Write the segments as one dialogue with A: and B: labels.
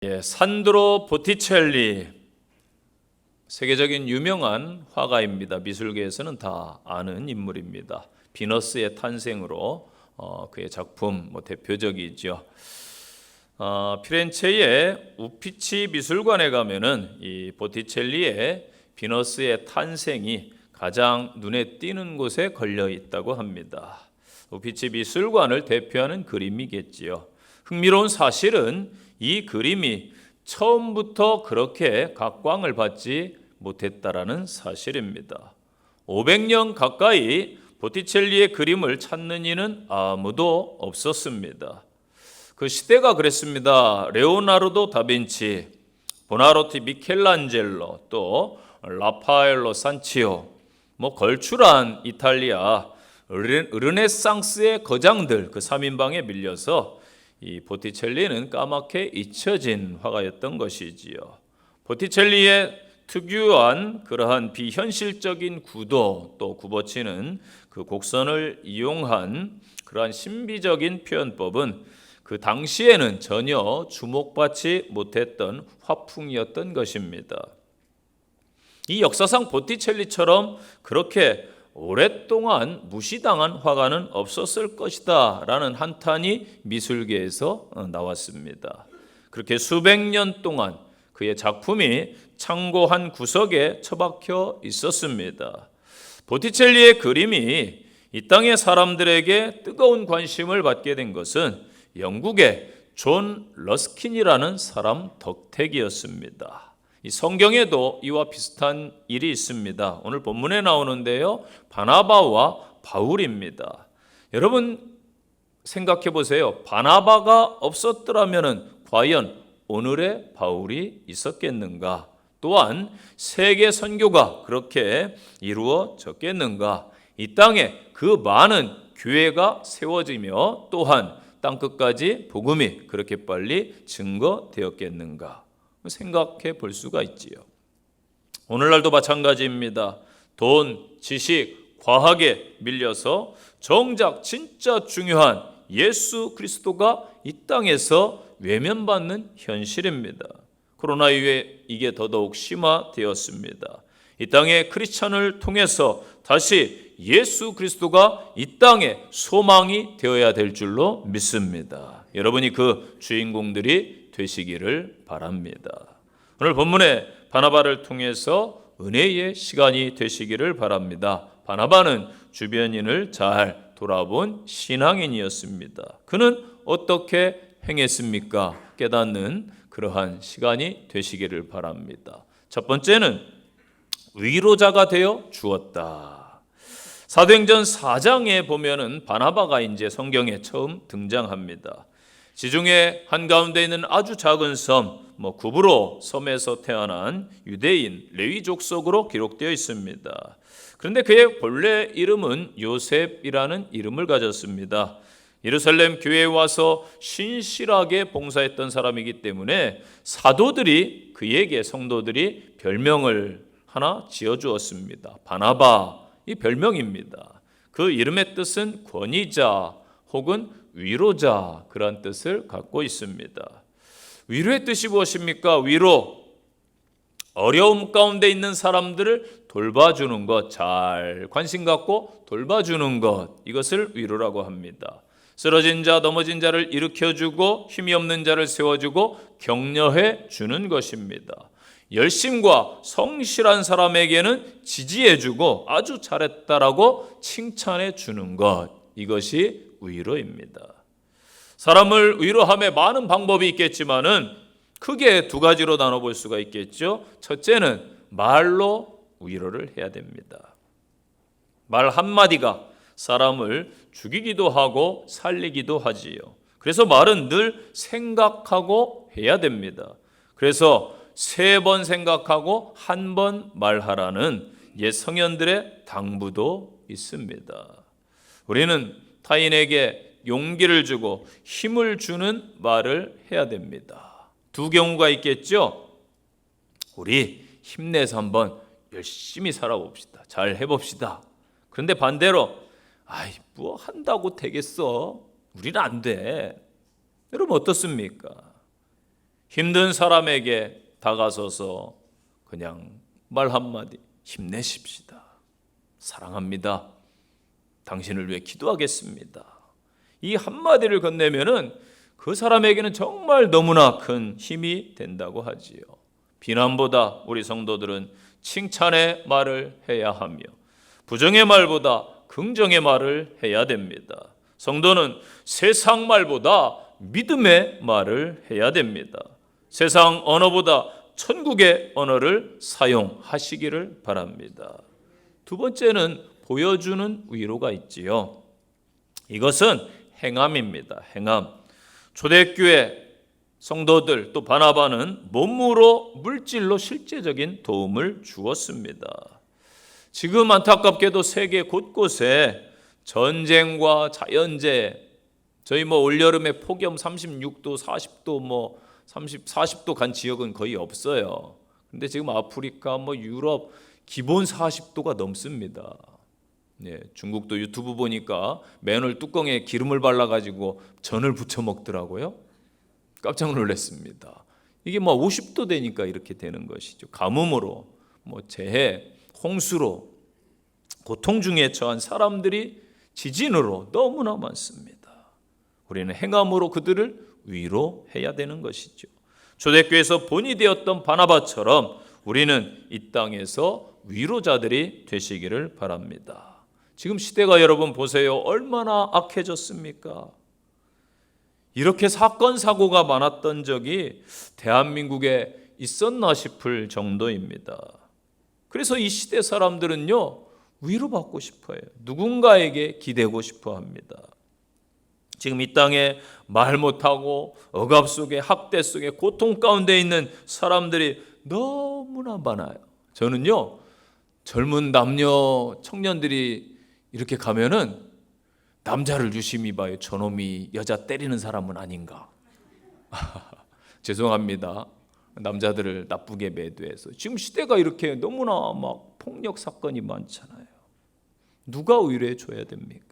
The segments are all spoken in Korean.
A: 산드로 보티첼리, 세계적인 유명한 화가입니다. 미술계에서는 다 아는 인물입니다. 비너스의 탄생으로 그의 작품 대표적이죠. 피렌체의 우피치 미술관에 가면은 이 보티첼리의 비너스의 탄생이 가장 눈에 띄는 곳에 걸려 있다고 합니다. 우피치 미술관을 대표하는 그림이겠지요. 흥미로운 사실은 이 그림이 처음부터 그렇게 각광을 받지 못했다라는 사실입니다. 500년 가까이 보티첼리의 그림을 찾는 이는 아무도 없었습니다. 그 시대가 그랬습니다. 레오나르도 다빈치, 보나로티, 미켈란젤로, 또 라파엘로 산치오, 걸출한 이탈리아 르네상스의 거장들, 그 3인방에 밀려서 이 보티첼리는 까맣게 잊혀진 화가였던 것이지요. 보티첼리의 특유한 그러한 비현실적인 구도, 또 굽어치는 그 곡선을 이용한 그러한 신비적인 표현법은 그 당시에는 전혀 주목받지 못했던 화풍이었던 것입니다. 이 역사상 보티첼리처럼 그렇게 오랫동안 무시당한 화가는 없었을 것이다 라는 한탄이 미술계에서 나왔습니다. 그렇게 수백 년 동안 그의 작품이 창고 한 구석에 처박혀 있었습니다. 보티첼리의 그림이 이 땅의 사람들에게 뜨거운 관심을 받게 된 것은 영국의 존 러스킨이라는 사람 덕택이었습니다. 이 성경에도 이와 비슷한 일이 있습니다. 오늘 본문에 나오는데요, 바나바와 바울입니다. 여러분 생각해 보세요. 바나바가 없었더라면 과연 오늘의 바울이 있었겠는가? 또한 세계 선교가 그렇게 이루어졌겠는가? 이 땅에 그 많은 교회가 세워지며 또한 땅끝까지 복음이 그렇게 빨리 증거되었겠는가? 생각해 볼 수가 있지요. 오늘날도 마찬가지입니다. 돈, 지식, 과학에 밀려서 정작 진짜 중요한 예수 그리스도가 이 땅에서 외면받는 현실입니다. 코로나 이후에 이게 더더욱 심화되었습니다. 이 땅의 크리스찬을 통해서 다시 예수 그리스도가 이 땅에 소망이 되어야 될 줄로 믿습니다. 여러분이 그 주인공들이 되시기를 바랍니다. 오늘 본문에 바나바를 통해서 은혜의 시간이 되시기를 바랍니다. 바나바는 주변인을 잘 돌아본 신앙인이었습니다. 그는 어떻게 행했습니까? 깨닫는 그러한 시간이 되시기를 바랍니다. 첫 번째는 위로자가 되어 주었다. 사도행전 4장에 보면은 바나바가 이제 성경에 처음 등장합니다. 지중해 한가운데 있는 아주 작은 섬, 구브로 섬에서 태어난 유대인 레위 족속으로 기록되어 있습니다. 그런데 그의 본래 이름은 요셉이라는 이름을 가졌습니다. 예루살렘 교회에 와서 신실하게 봉사했던 사람이기 때문에 사도들이 그에게 성도들이 별명을 하나 지어주었습니다. 바나바, 이 별명입니다. 그 이름의 뜻은 권위자 혹은 위로자, 그런 뜻을 갖고 있습니다. 위로의 뜻이 무엇입니까? 위로, 어려움 가운데 있는 사람들을 돌봐주는 것, 잘 관심 갖고 돌봐주는 것, 이것을 위로라고 합니다. 쓰러진 자, 넘어진 자를 일으켜주고 힘이 없는 자를 세워주고 격려해 주는 것입니다. 열심과 성실한 사람에게는 지지해주고 아주 잘했다라고 칭찬해 주는 것, 이것이 위로입니다. 사람을 위로함에 많은 방법이 있겠지만은 크게 두 가지로 나눠볼 수가 있겠죠. 첫째는 말로 위로를 해야 됩니다. 말 한마디가 사람을 죽이기도 하고 살리기도 하지요. 그래서 말은 늘 생각하고 해야 됩니다. 그래서 3번 생각하고 1번 말하라는 옛 성현들의 당부도 있습니다. 우리는 타인에게 용기를 주고 힘을 주는 말을 해야 됩니다. 두 경우가 있겠죠. 우리 힘내서 한번 열심히 살아봅시다. 잘 해봅시다. 그런데 반대로 뭐 한다고 되겠어? 우리는 안 돼. 여러분 어떻습니까? 힘든 사람에게 다가서서 그냥 말 한마디, 힘내십시다. 사랑합니다. 당신을 위해 기도하겠습니다. 이 한마디를 건네면은 그 사람에게는 정말 너무나 큰 힘이 된다고 하지요. 비난보다 우리 성도들은 칭찬의 말을 해야 하며 부정의 말보다 긍정의 말을 해야 됩니다. 성도는 세상 말보다 믿음의 말을 해야 됩니다. 세상 언어보다 천국의 언어를 사용하시기를 바랍니다. 두 번째는 보여주는 위로가 있지요. 이것은 행함입니다. 행함. 초대교회 성도들 또 바나바는 몸으로 물질로 실제적인 도움을 주었습니다. 지금 안타깝게도 세계 곳곳에 전쟁과 자연재해, 저희 올여름에 폭염 36도, 40도 40도 간 지역은 거의 없어요. 근데 지금 아프리카 유럽 기본 40도가 넘습니다. 중국도 유튜브 보니까 맨홀 뚜껑에 기름을 발라가지고 전을 부쳐 먹더라고요. 깜짝 놀랐습니다. 이게 50도 되니까 이렇게 되는 것이죠. 가뭄으로, 재해, 홍수로 고통 중에 처한 사람들이 지진으로 너무나 많습니다. 우리는 행함으로 그들을 위로해야 되는 것이죠. 초대교회에서 본이 되었던 바나바처럼 우리는 이 땅에서 위로자들이 되시기를 바랍니다. 지금 시대가 여러분 보세요. 얼마나 악해졌습니까? 이렇게 사건 사고가 많았던 적이 대한민국에 있었나 싶을 정도입니다. 그래서 이 시대 사람들은요, 위로받고 싶어요. 누군가에게 기대고 싶어 합니다. 지금 이 땅에 말 못하고 억압 속에, 학대 속에, 고통 가운데 있는 사람들이 너무나 많아요. 저는요, 젊은 남녀 청년들이 이렇게 가면은 남자를 유심히 봐요. 저놈이 여자 때리는 사람은 아닌가. 죄송합니다. 남자들을 나쁘게 매도해서. 지금 시대가 이렇게 너무나 폭력 사건이 많잖아요. 누가 위로해 줘야 됩니까?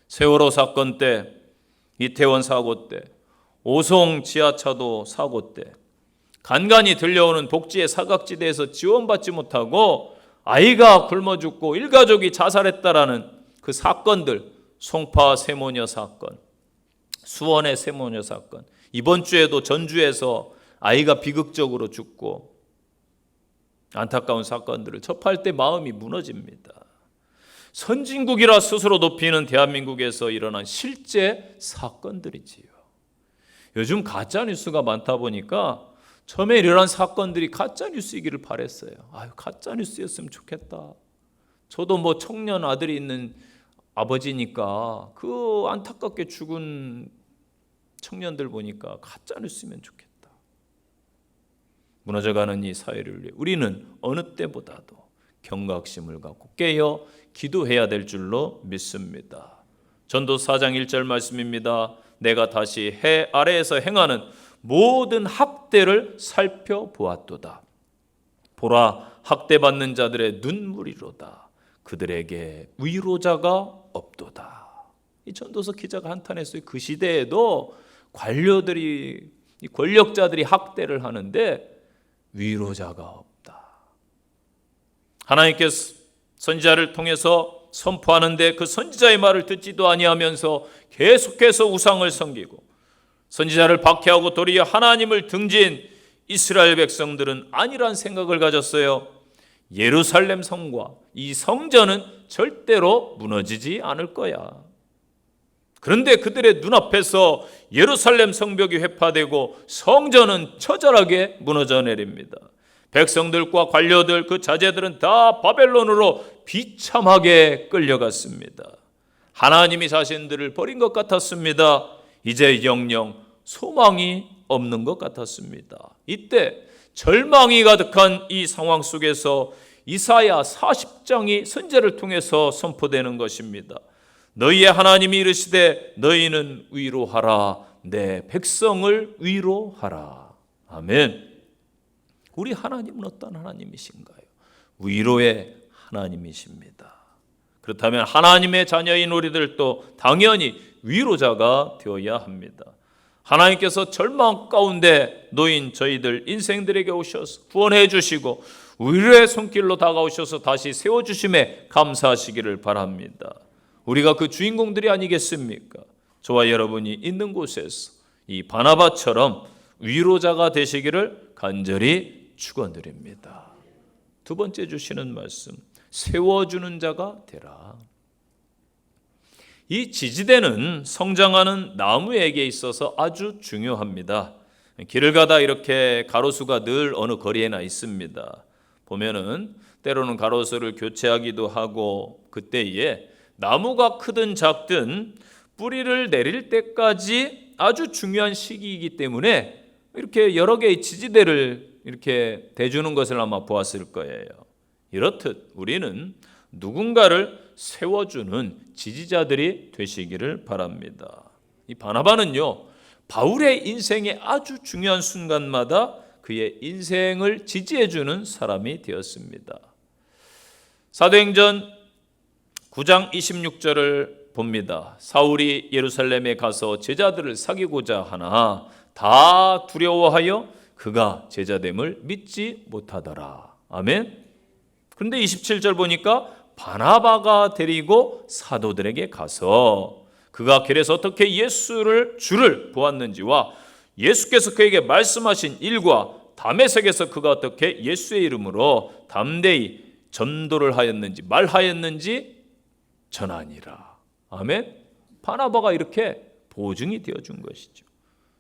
A: 세월호 사건 때, 이태원 사고 때, 오송 지하차도 사고 때 간간히 들려오는 복지의 사각지대에서 지원받지 못하고 아이가 굶어 죽고 일가족이 자살했다라는 그 사건들, 송파 세모녀 사건, 수원의 세모녀 사건, 이번 주에도 전주에서 아이가 비극적으로 죽고 안타까운 사건들을 접할 때 마음이 무너집니다. 선진국이라 스스로 높이는 대한민국에서 일어난 실제 사건들이지요. 요즘 가짜뉴스가 많다 보니까 처음에 일어난 사건들이 가짜뉴스이기를 바랬어요. 가짜뉴스였으면 좋겠다. 저도 청년 아들이 있는 아버지니까 그 안타깝게 죽은 청년들 보니까 가짜뉴스면 좋겠다. 무너져가는 이 사회를 위해 우리는 어느 때보다도 경각심을 갖고 깨어 기도해야 될 줄로 믿습니다. 전도 4장 1절 말씀입니다. 내가 다시 해 아래에서 행하는 모든 학대를 살펴보았도다. 보라, 학대받는 자들의 눈물이로다. 그들에게 위로자가 없도다. 이 전도서 기자가 한탄했어요. 그 시대에도 관료들이, 권력자들이 학대를 하는데 위로자가 없다. 하나님께서 선지자를 통해서 선포하는데 그 선지자의 말을 듣지도 아니하면서 계속해서 우상을 섬기고 선지자를 박해하고 도리어 하나님을 등진 이스라엘 백성들은 아니란 생각을 가졌어요. 예루살렘 성과 이 성전은 절대로 무너지지 않을 거야. 그런데 그들의 눈앞에서 예루살렘 성벽이 회파되고 성전은 처절하게 무너져 내립니다. 백성들과 관료들, 그 자제들은 다 바벨론으로 비참하게 끌려갔습니다. 하나님이 자신들을 버린 것 같았습니다. 이제 영영 소망이 없는 것 같았습니다. 이때 절망이 가득한 이 상황 속에서 이사야 40장이 선지자를 통해서 선포되는 것입니다. 너희의 하나님이 이르시되 너희는 위로하라. 내 백성을 위로하라. 아멘. 우리 하나님은 어떤 하나님이신가요? 위로의 하나님이십니다. 그렇다면 하나님의 자녀인 우리들도 당연히 위로자가 되어야 합니다. 하나님께서 절망 가운데 놓인 저희들 인생들에게 오셔서 구원해 주시고 위로의 손길로 다가오셔서 다시 세워주심에 감사하시기를 바랍니다. 우리가 그 주인공들이 아니겠습니까? 저와 여러분이 있는 곳에서 이 바나바처럼 위로자가 되시기를 간절히 축원드립니다. 두 번째 주시는 말씀, 세워주는 자가 되라. 이 지지대는 성장하는 나무에게 있어서 아주 중요합니다. 길을 가다 이렇게 가로수가 늘 어느 거리에나 있습니다. 보면은 때로는 가로수를 교체하기도 하고, 그때에 나무가 크든 작든 뿌리를 내릴 때까지 아주 중요한 시기이기 때문에 이렇게 여러 개의 지지대를 이렇게 대주는 것을 아마 보았을 거예요. 이렇듯 우리는 누군가를 세워주는 지지자들이 되시기를 바랍니다. 이 바나바는요, 바울의 인생의 아주 중요한 순간마다 그의 인생을 지지해주는 사람이 되었습니다. 사도행전 9장 26절을 봅니다. 사울이 예루살렘에 가서 제자들을 사귀고자 하나 다 두려워하여 그가 제자됨을 믿지 못하더라. 아멘. 그런데 27절 보니까 바나바가 데리고 사도들에게 가서 그가 길에서 어떻게 주를 보았는지와 예수께서 그에게 말씀하신 일과 다메섹에서 그가 어떻게 예수의 이름으로 담대히 전도를 하였는지 말하였는지 전하니라. 아멘. 바나바가 이렇게 보증이 되어준 것이죠.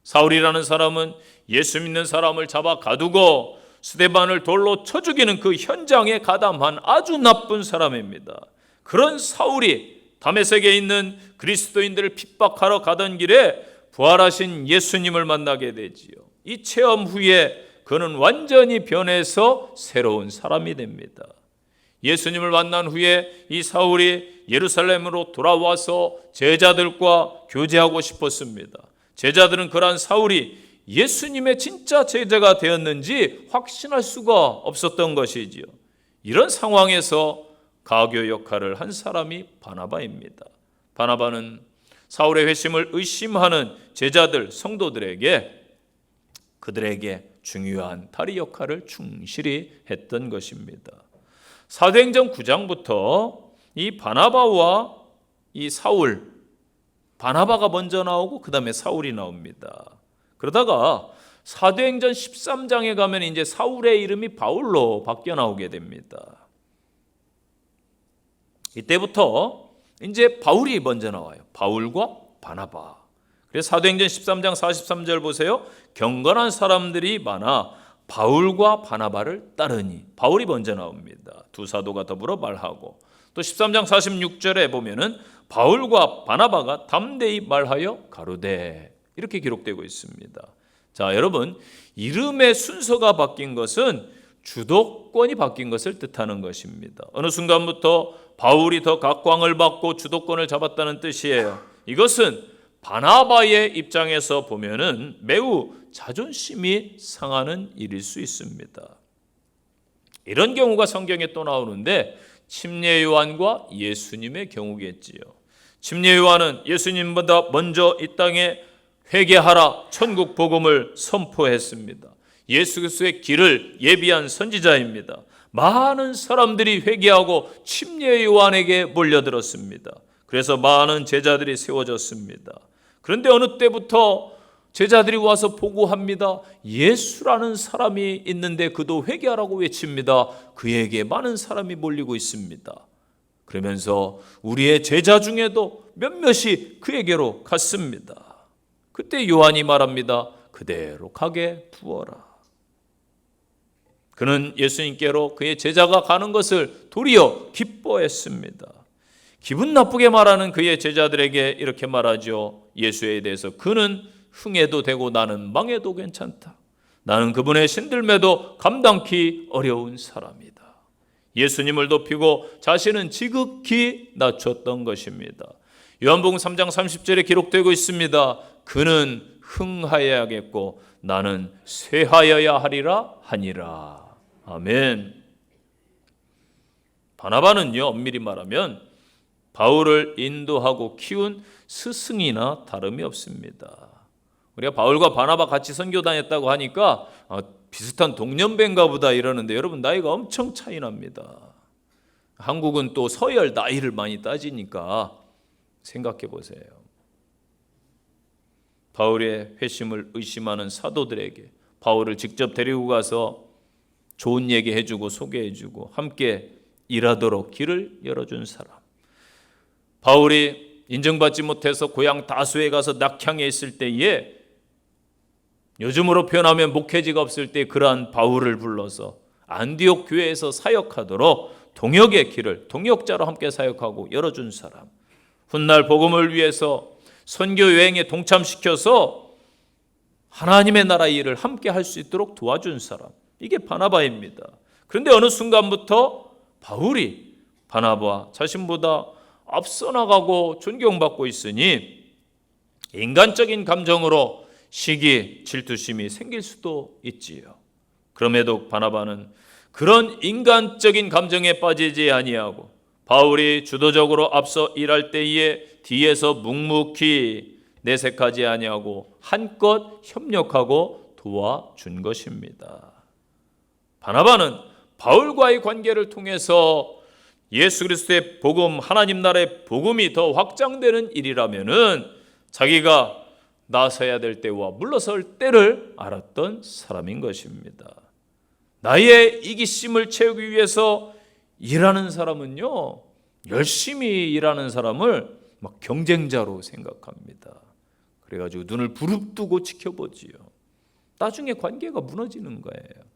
A: 사울이라는 사람은 예수 믿는 사람을 잡아 가두고 스데반을 돌로 쳐 죽이는 그 현장에 가담한 아주 나쁜 사람입니다. 그런 사울이 다메섹에 있는 그리스도인들을 핍박하러 가던 길에 부활하신 예수님을 만나게 되지요. 이 체험 후에 그는 완전히 변해서 새로운 사람이 됩니다. 예수님을 만난 후에 이 사울이 예루살렘으로 돌아와서 제자들과 교제하고 싶었습니다. 제자들은 그러한 사울이 예수님의 진짜 제자가 되었는지 확신할 수가 없었던 것이지요. 이런 상황에서 가교 역할을 한 사람이 바나바입니다. 바나바는 사울의 회심을 의심하는 제자들, 성도들에게 그들에게 중요한 다리 역할을 충실히 했던 것입니다. 사도행전 9장부터 이 바나바와 이 사울, 바나바가 먼저 나오고 그 다음에 사울이 나옵니다. 그러다가 사도행전 13장에 가면 이제 사울의 이름이 바울로 바뀌어 나오게 됩니다. 이때부터 이제 바울이 먼저 나와요. 바울과 바나바. 그래서 사도행전 13장 43절 보세요. 경건한 사람들이 많아 바울과 바나바를 따르니. 바울이 먼저 나옵니다. 두 사도가 더불어 말하고. 또 13장 46절에 보면은 바울과 바나바가 담대히 말하여 가로되. 이렇게 기록되고 있습니다. 자, 여러분, 이름의 순서가 바뀐 것은 주도권이 바뀐 것을 뜻하는 것입니다. 어느 순간부터 바울이 더 각광을 받고 주도권을 잡았다는 뜻이에요. 이것은 바나바의 입장에서 보면은 매우 자존심이 상하는 일일 수 있습니다. 이런 경우가 성경에 또 나오는데 침례 요한과 예수님의 경우겠지요. 침례 요한은 예수님보다 먼저 이 땅에 회개하라 천국 복음을 선포했습니다. 예수 그리스도의 길을 예비한 선지자입니다. 많은 사람들이 회개하고 침례 요한에게 몰려들었습니다. 그래서 많은 제자들이 세워졌습니다. 그런데 어느 때부터 제자들이 와서 보고합니다. 예수라는 사람이 있는데 그도 회개하라고 외칩니다. 그에게 많은 사람이 몰리고 있습니다. 그러면서 우리의 제자 중에도 몇몇이 그에게로 갔습니다. 그때 요한이 말합니다. 그대로 가게 두어라. 그는 예수님께로 그의 제자가 가는 것을 도리어 기뻐했습니다. 기분 나쁘게 말하는 그의 제자들에게 이렇게 말하죠. 예수에 대해서 그는 흥해도 되고 나는 망해도 괜찮다. 나는 그분의 신들매도 감당키 어려운 사람이다. 예수님을 높이고 자신은 지극히 낮췄던 것입니다. 요한복음 3장 30절에 기록되고 있습니다. 그는 흥하여야겠고 나는 쇠하여야 하리라 하니라. 아멘. 바나바는요, 엄밀히 말하면 바울을 인도하고 키운 스승이나 다름이 없습니다. 우리가 바울과 바나바 같이 선교 다녔다고 하니까 비슷한 동년배인가 보다 이러는데 여러분 나이가 엄청 차이 납니다. 한국은 또 서열 나이를 많이 따지니까 생각해 보세요. 바울의 회심을 의심하는 사도들에게 바울을 직접 데리고 가서 좋은 얘기 해주고 소개해주고 함께 일하도록 길을 열어준 사람. 바울이 인정받지 못해서 고향 다수에 가서 낙향에 있을 때에 요즘으로 표현하면 목회지가 없을 때 그러한 바울을 불러서 안디옥 교회에서 사역하도록 동역의 길을 동역자로 함께 사역하고 열어준 사람. 훗날 복음을 위해서 선교 여행에 동참시켜서 하나님의 나라 일을 함께 할 수 있도록 도와준 사람. 이게 바나바입니다. 그런데 어느 순간부터 바울이 바나바 자신보다 앞서 나가고 존경받고 있으니 인간적인 감정으로 시기, 질투심이 생길 수도 있지요. 그럼에도 바나바는 그런 인간적인 감정에 빠지지 아니하고 바울이 주도적으로 앞서 일할 때에 뒤에서 묵묵히 내색하지 아니하고 한껏 협력하고 도와준 것입니다. 바나바는 바울과의 관계를 통해서 예수 그리스도의 복음, 하나님 나라의 복음이 더 확장되는 일이라면은 자기가 나서야 될 때와 물러설 때를 알았던 사람인 것입니다. 나의 이기심을 채우기 위해서 일하는 사람은요, 열심히 일하는 사람을 막 경쟁자로 생각합니다. 그래가지고 눈을 부릅뜨고 지켜보지요. 나중에 관계가 무너지는 거예요.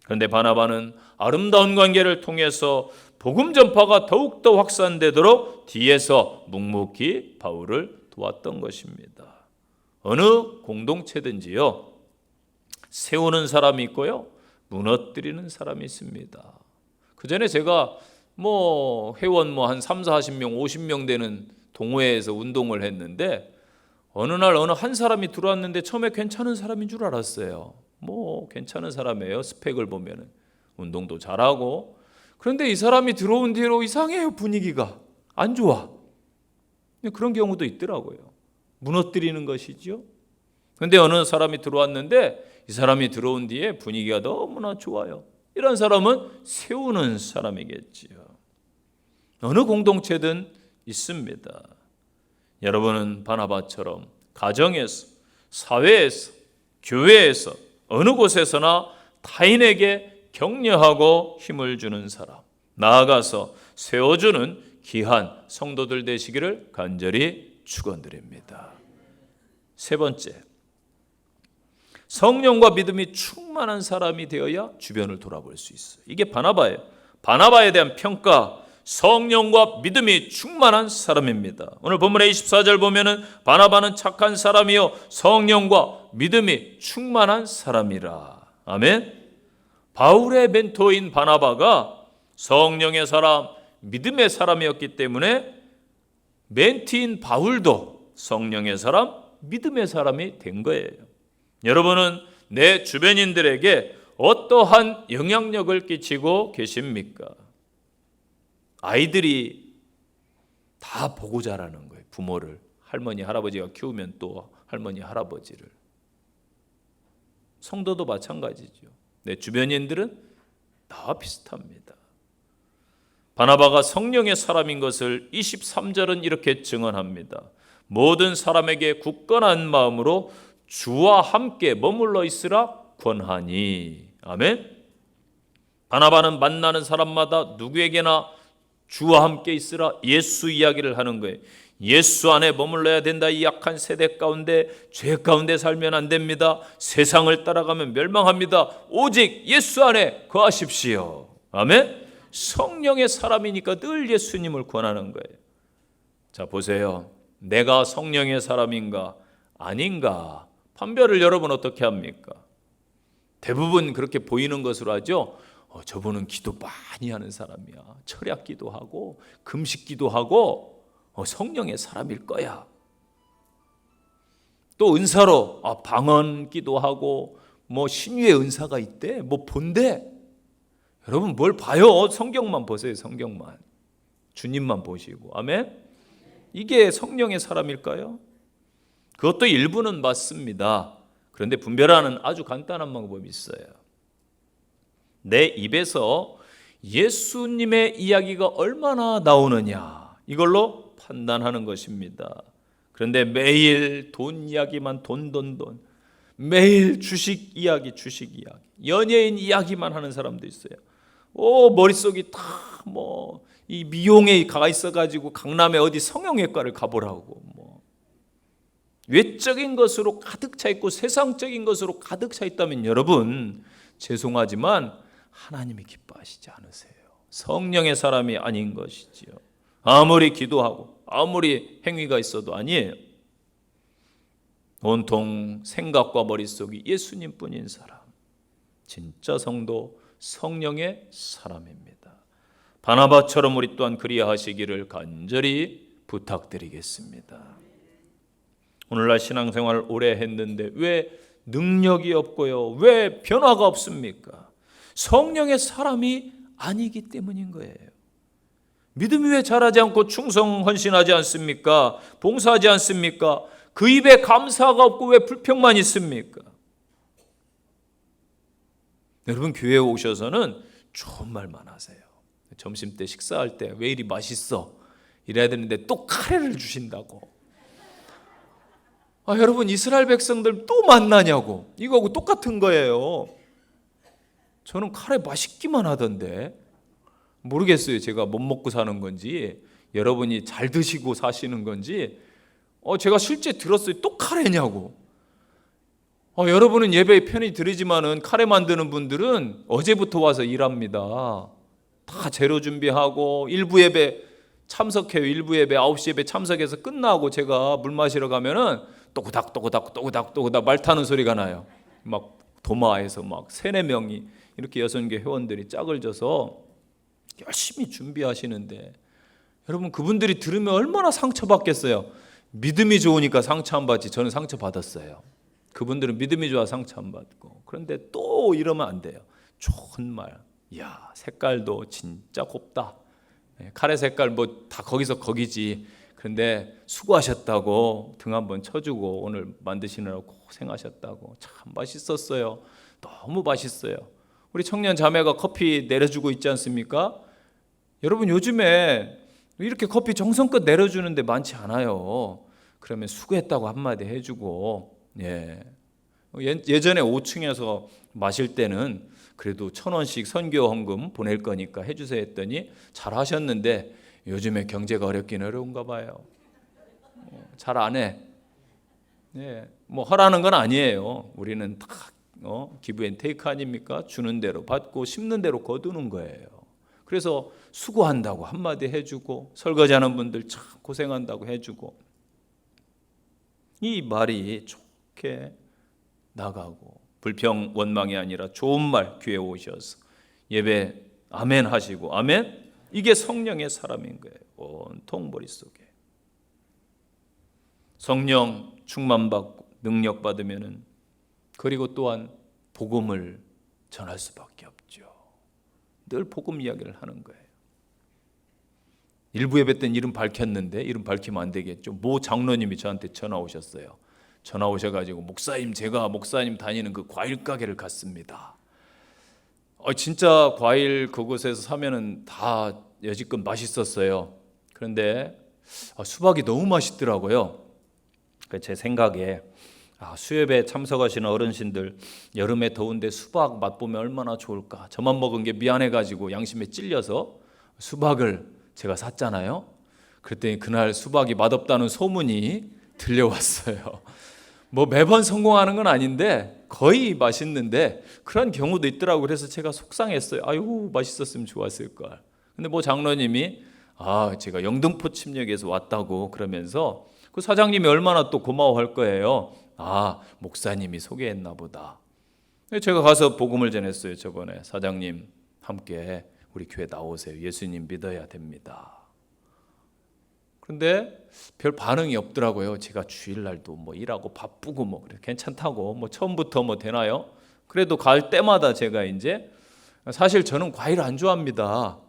A: 그런데 바나바는 아름다운 관계를 통해서 복음 전파가 더욱더 확산되도록 뒤에서 묵묵히 바울을 도왔던 것입니다. 어느 공동체든지요, 세우는 사람이 있고요, 무너뜨리는 사람이 있습니다. 그 전에 제가 회원 한 3, 40명, 50명 되는 동호회에서 운동을 했는데 어느 날 어느 한 사람이 들어왔는데 처음에 괜찮은 사람인 줄 알았어요. 괜찮은 사람이에요. 스펙을 보면은 운동도 잘하고. 그런데 이 사람이 들어온 뒤로 이상해요. 분위기가 안 좋아. 그런 경우도 있더라고요. 무너뜨리는 것이죠. 그런데 어느 사람이 들어왔는데 이 사람이 들어온 뒤에 분위기가 너무나 좋아요. 이런 사람은 세우는 사람이겠지요. 어느 공동체든 있습니다. 여러분은 바나바처럼 가정에서, 사회에서, 교회에서 어느 곳에서나 타인에게 격려하고 힘을 주는 사람, 나아가서 세워주는 귀한 성도들 되시기를 간절히 축원드립니다. 세 번째, 성령과 믿음이 충만한 사람이 되어야 주변을 돌아볼 수 있어요. 이게 바나바예요. 바나바에 대한 평가, 성령과 믿음이 충만한 사람입니다. 오늘 본문의 24절 보면은 바나바는 착한 사람이요 성령과 믿음이 충만한 사람이라. 아멘. 바울의 멘토인 바나바가 성령의 사람, 믿음의 사람이었기 때문에 멘티인 바울도 성령의 사람, 믿음의 사람이 된 거예요. 여러분은 내 주변인들에게 어떠한 영향력을 끼치고 계십니까? 아이들이 다 보고 자라는 거예요. 부모를. 할머니, 할아버지가 키우면 또 할머니, 할아버지를. 성도도 마찬가지죠. 내 주변인들은 다 비슷합니다. 바나바가 성령의 사람인 것을 23절은 이렇게 증언합니다. 모든 사람에게 굳건한 마음으로 주와 함께 머물러 있으라 권하니. 아멘. 바나바는 만나는 사람마다 누구에게나 주와 함께 있으라 예수 이야기를 하는 거예요. 예수 안에 머물러야 된다. 이 약한 세대 가운데, 죄 가운데 살면 안 됩니다. 세상을 따라가면 멸망합니다. 오직 예수 안에 거하십시오. 아멘. 성령의 사람이니까 늘 예수님을 권하는 거예요. 자, 보세요. 내가 성령의 사람인가 아닌가 판별을 여러분 어떻게 합니까? 대부분 그렇게 보이는 것으로 하죠. 저분은 기도 많이 하는 사람이야. 철야 기도하고 금식 기도하고 성령의 사람일 거야. 또 은사로 방언 기도하고 신유의 은사가 있대. 본대. 여러분 뭘 봐요? 성경만 보세요. 성경만. 주님만 보시고. 아멘. 이게 성령의 사람일까요? 그것도 일부는 맞습니다. 그런데 분별하는 아주 간단한 방법이 있어요. 내 입에서 예수님의 이야기가 얼마나 나오느냐, 이걸로 판단하는 것입니다. 그런데 매일 돈 이야기만, 돈, 매일 주식 이야기, 연예인 이야기만 하는 사람도 있어요. 머릿속이 다 이 미용에 가 있어가지고 강남에 어디 성형외과를 가보라고, 외적인 것으로 가득 차 있고 세상적인 것으로 가득 차 있다면 여러분, 죄송하지만 하나님이 기뻐하시지 않으세요. 성령의 사람이 아닌 것이지요. 아무리 기도하고 아무리 행위가 있어도 아니에요. 온통 생각과 머릿속이 예수님뿐인 사람, 진짜 성도, 성령의 사람입니다. 바나바처럼 우리 또한 그리하시기를 간절히 부탁드리겠습니다. 오늘날 신앙생활 오래 했는데 왜 능력이 없고요, 왜 변화가 없습니까? 성령의 사람이 아니기 때문인 거예요. 믿음이 왜 자라지 않고 충성 헌신하지 않습니까? 봉사하지 않습니까? 그 입에 감사가 없고 왜 불평만 있습니까? 여러분, 교회에 오셔서는 좋은 말만 하세요. 점심 때 식사할 때 왜 이리 맛있어? 이래야 되는데 또 카레를 주신다고. 여러분, 이스라엘 백성들 또 만나냐고. 이거하고 똑같은 거예요. 저는 카레 맛있기만 하던데, 모르겠어요. 제가 못 먹고 사는 건지 여러분이 잘 드시고 사시는 건지. 제가 실제 들었어요. 또 카레냐고. 여러분은 예배에 편히 드리지만은 카레 만드는 분들은 어제부터 와서 일합니다. 다 재료 준비하고 일부 예배 참석해요. 일부 예배 9시 예배 참석해서 끝나고 제가 물 마시러 가면은 또그닥 말 타는 소리가 나요. 막 도마에서 막 3-4명이 이렇게 6개 회원들이 짝을 져서 열심히 준비하시는데, 여러분, 그분들이 들으면 얼마나 상처받겠어요. 믿음이 좋으니까 상처 안 받지, 저는 상처 받았어요. 그분들은 믿음이 좋아 상처 안 받고. 그런데 또 이러면 안 돼요. 좋은 말, 색깔도 진짜 곱다, 카레 색깔 다 거기서 거기지, 그런데 수고하셨다고 등 한번 쳐주고 오늘 만드시느라고 고생하셨다고, 참 맛있었어요. 너무 맛있어요. 우리 청년 자매가 커피 내려주고 있지 않습니까? 여러분, 요즘에 이렇게 커피 정성껏 내려주는데 많지 않아요. 그러면 수고했다고 한마디 해주고, 예전에 5층에서 마실 때는 그래도 1,000원씩 선교 헌금 보낼 거니까 해주세요 했더니 잘 하셨는데 요즘에 경제가 어렵긴 어려운가 봐요. 잘 안 해. 하라는 건 아니에요. 우리는 다 기브 앤 테이크 아닙니까? 주는 대로 받고 심는 대로 거두는 거예요. 그래서 수고한다고 한마디 해주고, 설거지하는 분들 참 고생한다고 해주고, 이 말이 좋게 나가고, 불평 원망이 아니라 좋은 말 귀에 오셔서 예배 아멘 하시고, 아멘, 이게 성령의 사람인 거예요. 온통 머릿속에 성령 충만받고 능력 받으면은, 그리고 또한 복음을 전할 수밖에 없죠. 늘 복음 이야기를 하는 거예요. 일부 예배 때는 이름 밝혔는데 이름 밝히면 안 되겠죠. 모 장로님이 저한테 전화 오셨어요. 전화 오셔가지고, 목사님, 제가 목사님 다니는 그 과일 가게를 갔습니다. 진짜 과일 그곳에서 사면은 다 여지껏 맛있었어요. 그런데 수박이 너무 맛있더라고요. 제 생각에 수협에 참석하시는 어르신들, 여름에 더운데 수박 맛보면 얼마나 좋을까. 저만 먹은 게 미안해가지고 양심에 찔려서 수박을 제가 샀잖아요. 그랬더니 그날 수박이 맛없다는 소문이 들려왔어요. 매번 성공하는 건 아닌데 거의 맛있는데 그런 경우도 있더라고요. 그래서 제가 속상했어요. 아유, 맛있었으면 좋았을 걸. 근데 장로님이 제가 영등포 침략에서 왔다고 그러면서, 그 사장님이 얼마나 또 고마워할 거예요. 목사님이 소개했나 보다. 제가 가서 복음을 전했어요. 저번에 사장님 함께 우리 교회 나오세요. 예수님 믿어야 됩니다. 그런데 별 반응이 없더라고요. 제가 주일날도 일하고 바쁘고 그래 괜찮다고 처음부터 되나요? 그래도 갈 때마다 제가 이제, 사실 저는 과일 안 좋아합니다.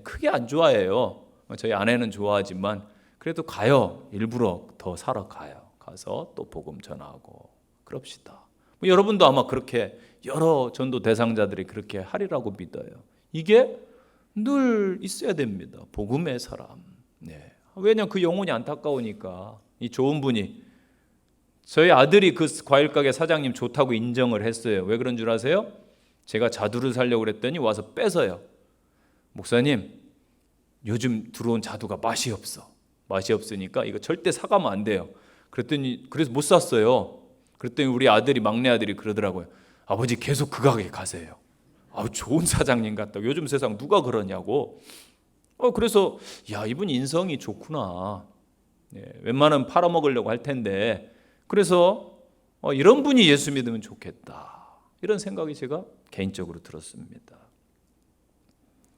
A: 크게 안 좋아해요. 저희 아내는 좋아하지만 그래도 가요. 일부러 더 사러 가요. 가서 또 복음 전하고 그럽시다. 뭐 여러분도 아마 그렇게 여러 전도 대상자들이 그렇게 하리라고 믿어요. 이게 늘 있어야 됩니다. 복음의 사람. 네. 왜냐하면 그 영혼이 안타까우니까. 이 좋은 분이, 저희 아들이 그 과일가게 사장님 좋다고 인정을 했어요. 왜 그런 줄 아세요? 제가 자두를 사려고 그랬더니 와서 뺏어요. 목사님, 요즘 들어온 자두가 맛이 없어. 맛이 없으니까 이거 절대 사가면 안 돼요. 그랬더니 그래서 못 샀어요. 그랬더니 우리 아들이, 막내 아들이 그러더라고요. 아버지 계속 그 가게 가세요. 좋은 사장님 같다고. 요즘 세상 누가 그러냐고. 그래서 야, 이분 인성이 좋구나. 웬만하면 팔아먹으려고 할 텐데, 그래서 이런 분이 예수 믿으면 좋겠다, 이런 생각이 제가 개인적으로 들었습니다.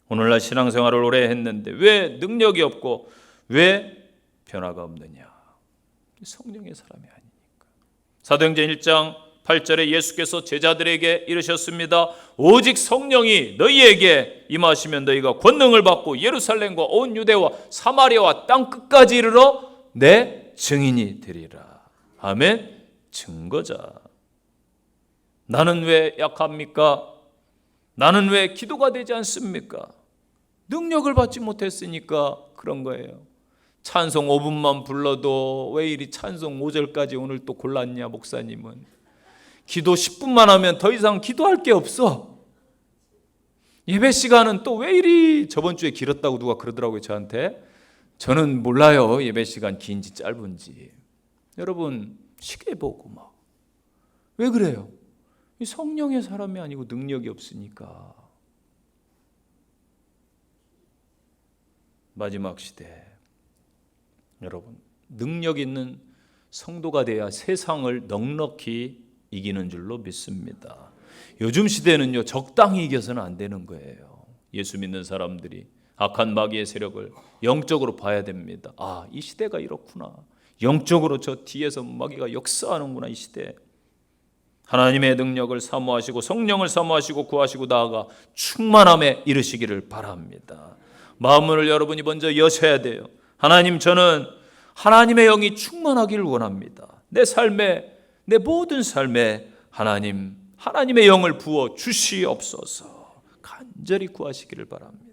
A: 오늘날 신앙생활을 오래 했는데 왜 능력이 없고 왜 변화가 없느냐? 성령의 사람이 아니니까. 사도행전 1장 8절에 예수께서 제자들에게 이르셨습니다. 오직 성령이 너희에게 임하시면 너희가 권능을 받고 예루살렘과 온 유대와 사마리아와 땅 끝까지 이르러 내 증인이 되리라. 아멘. 증거자. 나는 왜 약합니까? 나는 왜 기도가 되지 않습니까? 능력을 받지 못했으니까 그런 거예요. 찬송 5분만 불러도 왜 이리 찬송 5절까지 오늘 또 골랐냐 목사님은. 기도 10분만 하면 더 이상 기도할 게 없어. 예배 시간은 또 왜 이리 저번 주에 길었다고 누가 그러더라고요 저한테. 저는 몰라요 예배 시간 긴지 짧은지. 여러분 시계 보고 막 왜 그래요? 이 성령의 사람이 아니고 능력이 없으니까. 마지막 시대, 여러분 능력 있는 성도가 돼야 세상을 넉넉히 이기는 줄로 믿습니다. 요즘 시대는요 적당히 이겨서는 안 되는 거예요. 예수 믿는 사람들이 악한 마귀의 세력을 영적으로 봐야 됩니다. 이 시대가 이렇구나. 영적으로 저 뒤에서 마귀가 역사하는구나. 이 시대 하나님의 능력을 사모하시고 성령을 사모하시고 구하시고 나아가 충만함에 이르시기를 바랍니다. 마음을 여러분이 먼저 여셔야 돼요. 하나님, 저는 하나님의 영이 충만하기를 원합니다. 내 삶에, 내 모든 삶에 하나님의 영을 부어 주시옵소서. 간절히 구하시기를 바랍니다.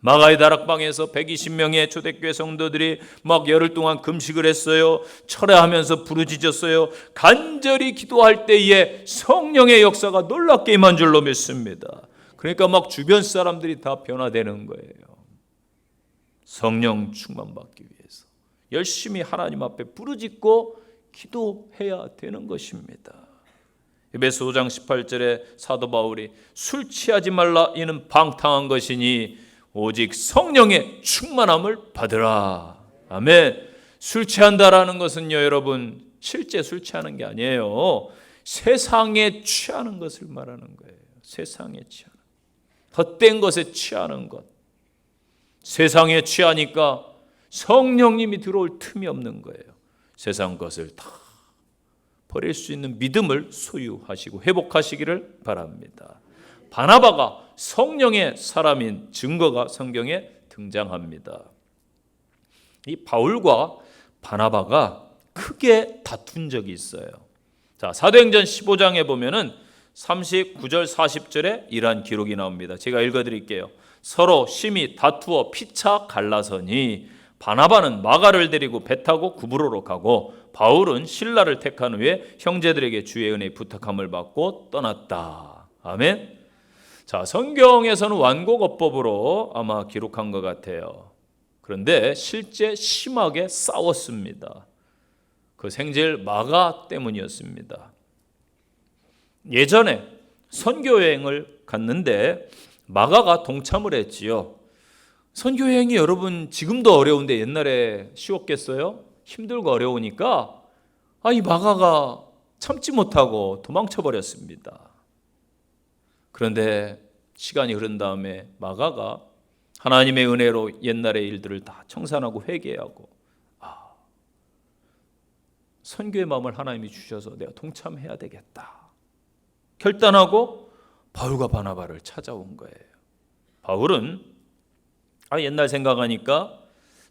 A: 마가의 다락방에서 120명의 초대교회 성도들이 막 열흘 동안 금식을 했어요. 철회하면서 부르짖었어요. 간절히 기도할 때에 성령의 역사가 놀랍게 임한 줄로 믿습니다. 그러니까 막 주변 사람들이 다 변화되는 거예요. 성령 충만받기 위해서 열심히 하나님 앞에 부르짖고 기도해야 되는 것입니다. 에베소 5장 18절에 사도 바울이 술 취하지 말라 이는 방탕한 것이니 오직 성령의 충만함을 받으라. 아멘. 술 취한다라는 것은요 여러분 실제 술 취하는 게 아니에요. 세상에 취하는 것을 말하는 거예요. 세상에 취하는 헛된 것에 취하는 것. 세상에 취하니까 성령님이 들어올 틈이 없는 거예요. 세상 것을 다 버릴 수 있는 믿음을 소유하시고 회복하시기를 바랍니다. 바나바가 성령의 사람인 증거가 성경에 등장합니다. 이 바울과 바나바가 크게 다툰 적이 있어요. 자, 사도행전 15장에 보면은 39절 40절에 이러한 기록이 나옵니다. 제가 읽어드릴게요. 서로 심히 다투어 피차 갈라서니 바나바는 마가를 데리고 배 타고 구브로로 가고 바울은 실라를 택한 후에 형제들에게 주의 은혜의 부탁함을 받고 떠났다. 아멘. 자, 성경에서는 완곡어법으로 아마 기록한 것 같아요. 그런데 실제 심하게 싸웠습니다. 그 생질 마가 때문이었습니다. 예전에 선교여행을 갔는데 마가가 동참을 했지요. 선교여행이 여러분 지금도 어려운데 옛날에 쉬웠겠어요? 힘들고 어려우니까 이 마가가 참지 못하고 도망쳐 버렸습니다. 그런데 시간이 흐른 다음에 마가가 하나님의 은혜로 옛날의 일들을 다 청산하고 회개하고 선교의 마음을 하나님이 주셔서 내가 동참해야 되겠다 결단하고 바울과 바나바를 찾아온 거예요. 바울은 옛날 생각하니까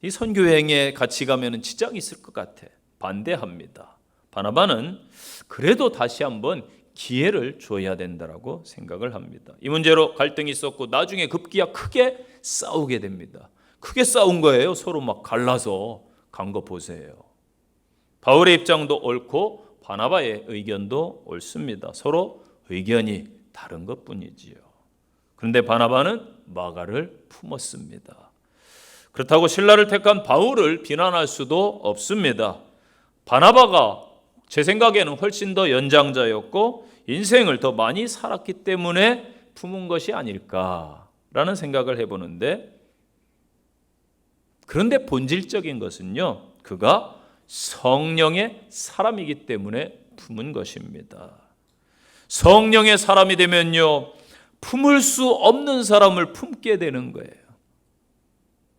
A: 이 선교여행에 같이 가면 지장이 있을 것 같아. 반대합니다. 바나바는 그래도 다시 한번 기회를 줘야 된다라고 생각을 합니다. 이 문제로 갈등이 있었고 나중에 급기야 크게 싸우게 됩니다. 크게 싸운 거예요. 서로 막 갈라서 간 거 보세요. 바울의 입장도 옳고 바나바의 의견도 옳습니다. 서로 의견이 다른 것뿐이지요. 그런데 바나바는 마가를 품었습니다. 그렇다고 신라를 택한 바울을 비난할 수도 없습니다. 바나바가 제 생각에는 훨씬 더 연장자였고 인생을 더 많이 살았기 때문에 품은 것이 아닐까라는 생각을 해보는데, 그런데 본질적인 것은요, 그가 성령의 사람이기 때문에 품은 것입니다. 성령의 사람이 되면요, 품을 수 없는 사람을 품게 되는 거예요.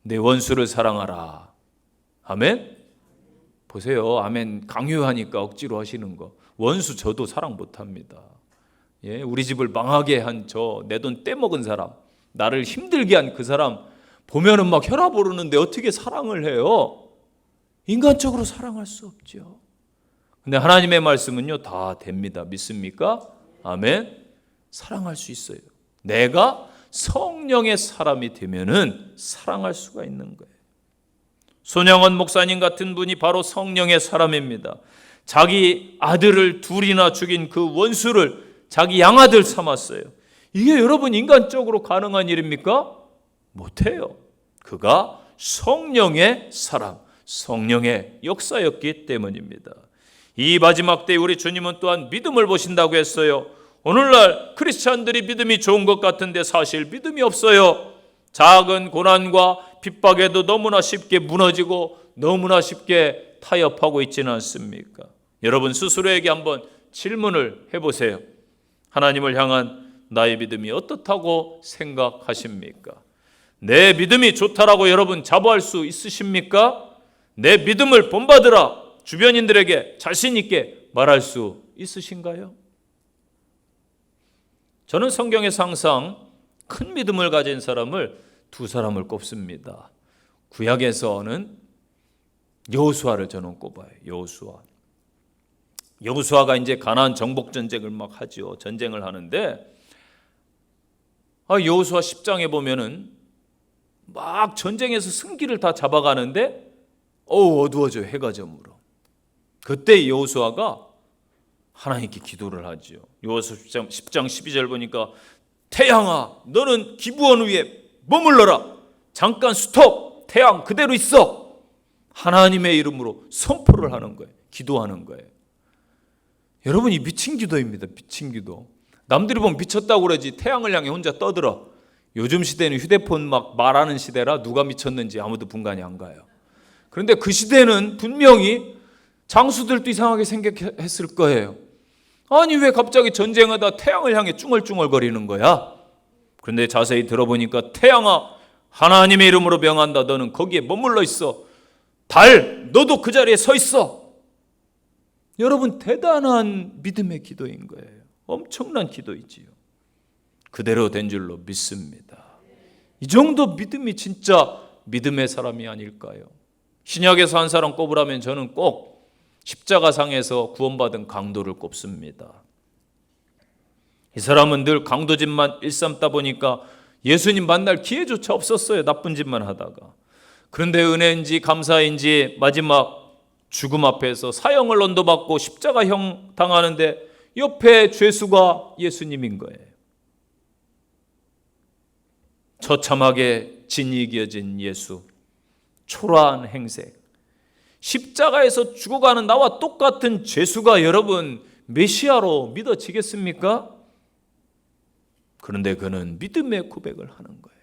A: 내 원수를 사랑하라. 아멘? 보세요. 아멘 강요하니까 억지로 하시는 거. 원수 저도 사랑 못합니다. 예, 우리 집을 망하게 한 저, 내 돈 떼먹은 사람, 나를 힘들게 한 그 사람 보면은 막 혈압 오르는데 어떻게 사랑을 해요? 인간적으로 사랑할 수 없죠. 근데 하나님의 말씀은요, 다 됩니다. 믿습니까? 아멘. 사랑할 수 있어요. 내가 성령의 사람이 되면은 사랑할 수가 있는 거예요. 손양원 목사님 같은 분이 바로 성령의 사람입니다. 자기 아들을 둘이나 죽인 그 원수를 자기 양아들 삼았어요. 이게 여러분 인간적으로 가능한 일입니까? 못해요. 그가 성령의 사람, 성령의 역사였기 때문입니다. 이 마지막 때 우리 주님은 또한 믿음을 보신다고 했어요. 오늘날 크리스찬들이 믿음이 좋은 것 같은데 사실 믿음이 없어요. 작은 고난과 핍박에도 너무나 쉽게 무너지고 너무나 쉽게 타협하고 있지는 않습니까? 여러분 스스로에게 한번 질문을 해보세요. 하나님을 향한 나의 믿음이 어떻다고 생각하십니까? 내 믿음이 좋다라고 여러분 자부할 수 있으십니까? 내 믿음을 본받으라 주변인들에게 자신 있게 말할 수 있으신가요? 저는 성경에서 항상 큰 믿음을 가진 사람을 두 사람을 꼽습니다. 구약에서는 여호수아를 저는 꼽아요. 여호수아가 이제 가나안 정복 전쟁을 막 하죠. 전쟁을 하는데 여호수아 10장에 보면은 막 전쟁에서 승기를 다 잡아가는데 어두워져 해가 저물어. 그때 여호수아가 하나님께 기도를 하죠. 여호수아 10장 12절 보니까 태양아 너는 기브온 위에 머물러라. 잠깐 스톱. 태양 그대로 있어. 하나님의 이름으로 선포를 하는 거예요. 기도하는 거예요. 여러분 이 미친 기도입니다. 미친 기도. 남들이 보면 미쳤다고 그러지 태양을 향해 혼자 떠들어. 요즘 시대는 휴대폰 막 말하는 시대라 누가 미쳤는지 아무도 분간이 안 가요. 그런데 그 시대는 분명히 장수들도 이상하게 생각했을 거예요. 아니 왜 갑자기 전쟁하다 태양을 향해 쭝얼쭝얼거리는 거야? 그런데 자세히 들어보니까 태양아 하나님의 이름으로 명한다. 너는 거기에 머물러 있어. 달 너도 그 자리에 서 있어. 여러분 대단한 믿음의 기도인 거예요. 엄청난 기도이지요. 그대로 된 줄로 믿습니다. 이 정도 믿음이 진짜 믿음의 사람이 아닐까요? 신약에서 한 사람 꼽으라면 저는 꼭 십자가상에서 구원받은 강도를 꼽습니다. 이 사람은 늘 강도 짓만 일삼다 보니까 예수님 만날 기회조차 없었어요. 나쁜 짓만 하다가. 그런데 은혜인지 감사인지 마지막 죽음 앞에서 사형을 언도받고 십자가형 당하는데 옆에 죄수가 예수님인 거예요. 처참하게 진이 기어진 예수, 초라한 행색, 십자가에서 죽어가는 나와 똑같은 죄수가 여러분 메시아로 믿어지겠습니까? 그런데 그는 믿음의 고백을 하는 거예요.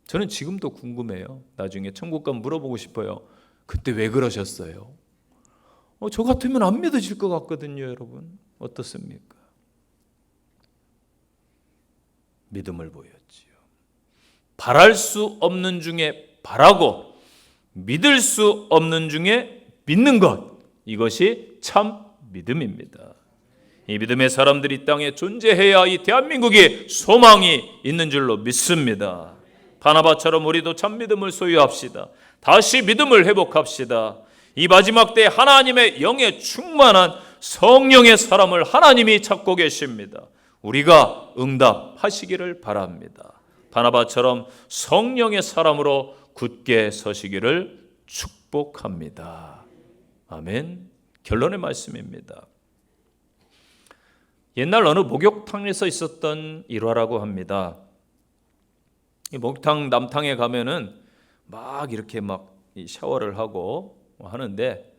A: 저는 지금도 궁금해요. 나중에 천국 가면 물어보고 싶어요. 그때 왜 그러셨어요? 저 같으면 안 믿어질 것 같거든요. 여러분 어떻습니까? 믿음을 보였지요. 바랄 수 없는 중에 바라고 믿을 수 없는 중에 믿는 것, 이것이 참 믿음입니다. 이 믿음의 사람들이 이 땅에 존재해야 이 대한민국이 소망이 있는 줄로 믿습니다. 바나바처럼 우리도 참 믿음을 소유합시다. 다시 믿음을 회복합시다. 이 마지막 때 하나님의 영에 충만한 성령의 사람을 하나님이 찾고 계십니다. 우리가 응답하시기를 바랍니다. 바나바처럼 성령의 사람으로 굳게 서시기를 축복합니다. 아멘. 결론의 말씀입니다. 옛날 어느 목욕탕에서 있었던 일화라고 합니다. 이 목욕탕 남탕에 가면은 막 이렇게 막 샤워를 하고 하는데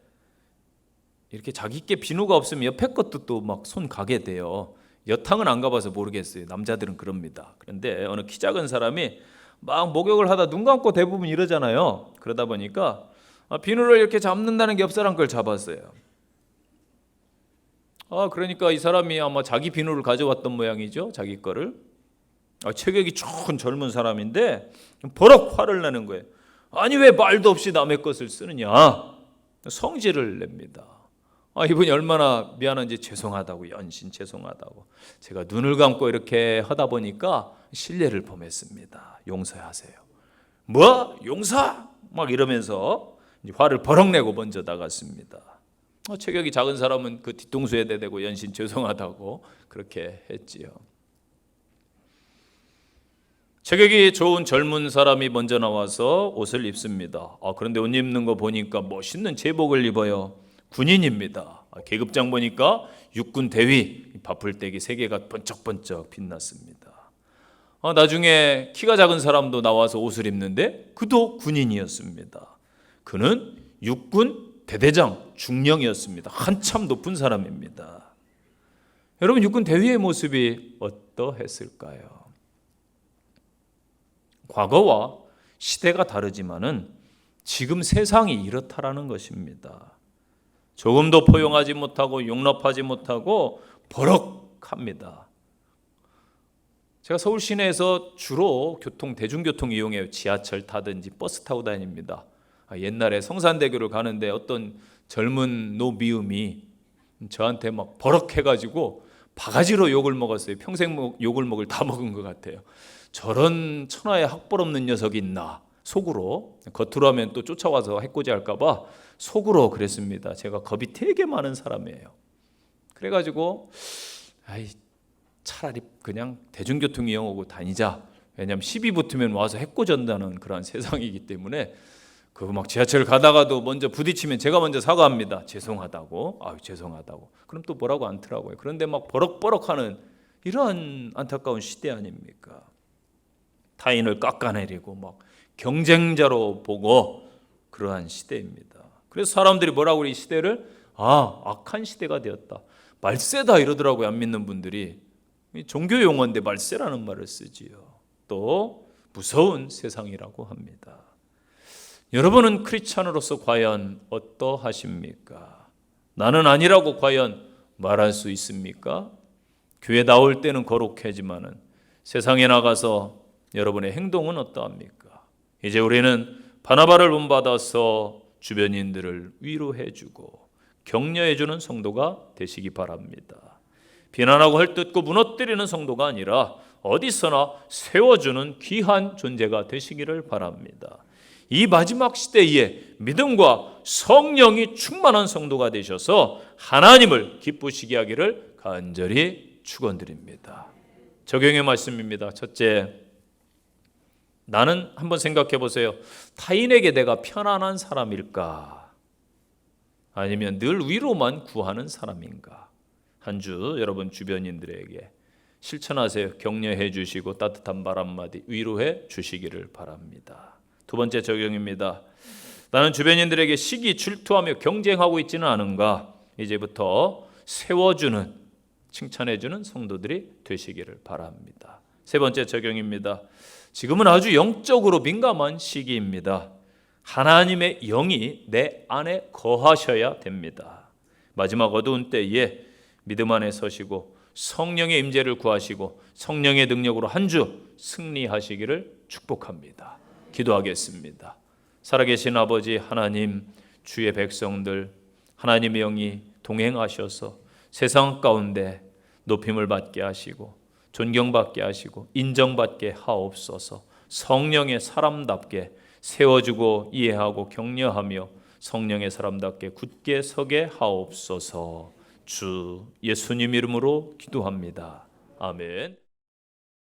A: 이렇게 자기께 비누가 없으면 옆에 것도 또 막 손 가게 돼요. 여탕은 안 가봐서 모르겠어요. 남자들은 그럽니다. 그런데 어느 키 작은 사람이 막 목욕을 하다 눈 감고 대부분 이러잖아요. 그러다 보니까 비누를 이렇게 잡는다는 게 옆 사람 걸 잡았어요. 그러니까 이 사람이 아마 자기 비누를 가져왔던 모양이죠. 자기 거를. 체격이 좋은 젊은 사람인데 버럭 화를 내는 거예요. 아니 왜 말도 없이 남의 것을 쓰느냐. 성질을 냅니다. 이분이 얼마나 미안한지 죄송하다고, 연신 죄송하다고. 제가 눈을 감고 이렇게 하다 보니까 실례를 범했습니다. 용서하세요. 뭐? 용서? 막 이러면서 화를 버럭 내고 먼저 나갔습니다. 체격이 작은 사람은 그 뒤통수에 대대고 연신 죄송하다고 그렇게 했지요. 체격이 좋은 젊은 사람이 먼저 나와서 옷을 입습니다. 그런데 옷 입는 거 보니까 멋있는 제복을 입어요. 군인입니다. 계급장 보니까 육군 대위, 바풀떼기 3개가 번쩍번쩍 빛났습니다. 나중에 키가 작은 사람도 나와서 옷을 입는데 그도 군인이었습니다. 그는 육군 대대장 중령이었습니다. 한참 높은 사람입니다. 여러분, 육군 대위의 모습이 어떠했을까요? 과거와 시대가 다르지만은 지금 세상이 이렇다라는 것입니다. 조금도 포용하지 못하고 용납하지 못하고 버럭합니다. 제가 서울 시내에서 주로 대중교통 이용해요. 지하철 타든지 버스 타고 다닙니다. 옛날에 성산대교를 가는데 어떤 젊은 노미음이 저한테 막 버럭해가지고 바가지로 욕을 먹었어요. 평생 욕을 먹을 다 먹은 것 같아요. 저런 천하에 학벌 없는 녀석이 있나. 속으로, 겉으로 하면 또 쫓아와서 해코지할까 봐 속으로 그랬습니다. 제가 겁이 되게 많은 사람이에요. 그래가지고 차라리 그냥 대중교통 이용하고 다니자. 왜냐하면 시비 붙으면 와서 해코지한다는 그런 세상이기 때문에 막 지하철 가다가도 먼저 부딪히면 제가 먼저 사과합니다. 죄송하다고. 죄송하다고. 그럼 또 뭐라고 않더라고요. 그런데 막 버럭버럭하는 이러한 안타까운 시대 아닙니까? 타인을 깎아내리고 막 경쟁자로 보고 그러한 시대입니다. 그래서 사람들이 뭐라고 이 시대를 악한 시대가 되었다. 말세다 이러더라고요. 안 믿는 분들이. 종교 용어인데 말세라는 말을 쓰지요. 또 무서운 세상이라고 합니다. 여러분은 크리스찬으로서 과연 어떠하십니까? 나는 아니라고 과연 말할 수 있습니까? 교회 나올 때는 거룩하지만은 세상에 나가서 여러분의 행동은 어떠합니까? 이제 우리는 바나바를 본받아서 주변인들을 위로해주고 격려해주는 성도가 되시기 바랍니다. 비난하고 헐뜯고 무너뜨리는 성도가 아니라 어디서나 세워주는 귀한 존재가 되시기를 바랍니다. 이 마지막 시대에 믿음과 성령이 충만한 성도가 되셔서 하나님을 기쁘시게 하기를 간절히 축원드립니다. 적용의 말씀입니다. 첫째, 나는 한번 생각해 보세요. 타인에게 내가 편안한 사람일까? 아니면 늘 위로만 구하는 사람인가? 한 주 여러분 주변인들에게 실천하세요. 격려해 주시고 따뜻한 말 한마디 위로해 주시기를 바랍니다. 두 번째 적용입니다. 나는 주변인들에게 시기 질투하며 경쟁하고 있지는 않은가? 이제부터 세워주는, 칭찬해주는 성도들이 되시기를 바랍니다. 세 번째 적용입니다. 지금은 아주 영적으로 민감한 시기입니다. 하나님의 영이 내 안에 거하셔야 됩니다. 마지막 어두운 때에 믿음 안에 서시고 성령의 임재를 구하시고 성령의 능력으로 한 주 승리하시기를 축복합니다. 기도하겠습니다. 살아계신 아버지 하나님, 주의 백성들 하나님의 영이 동행하셔서 세상 가운데 높임을 받게 하시고 존경받게 하시고 인정받게 하옵소서. 성령의 사람답게 세워주고 이해하고 격려하며 성령의 사람답게 굳게 서게 하옵소서. 주 예수님 이름으로 기도합니다. 아멘.